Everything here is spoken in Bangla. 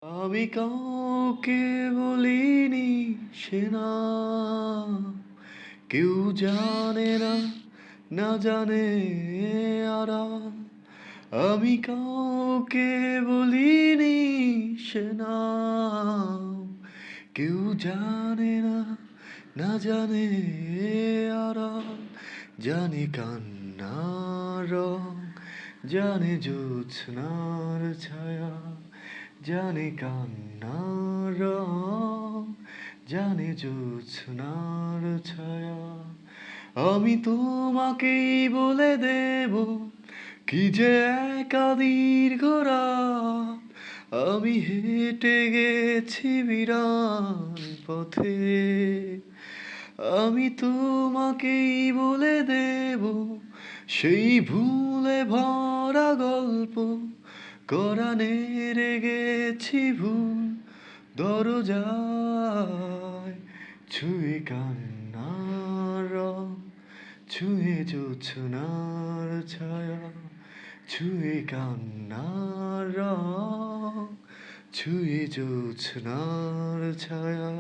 আমি কাউকে বলিনি সে নাম, কেউ জানে না, না জানে আরাম। আমি কাউকে বলিনি সে নাম, কেউ জানে না, না জানে আরাম। জানে কান্নার রং, জানে জ্যোৎস্নার ছায়া, জানে কান্নার রং, জানে জ্যোৎস্নার ছায়া। আমি তোমাকেই বলে দেব কি যে একা দীর্ঘ রাত। আমি হেঁটে গেছি বিরান পথে, আমি তোমাকেই বলে দেব সেই ভুলে ভরা গল্প। কোরানে গেছি ভুল দরজায়, ছুঁয়ে কান্নার রং, ছুঁয়ে জ্যোৎস্নার ছায়া, ছুঁয়ে কান্নার রং, ছুঁয়ে জ্যোৎস্নার ছায়া।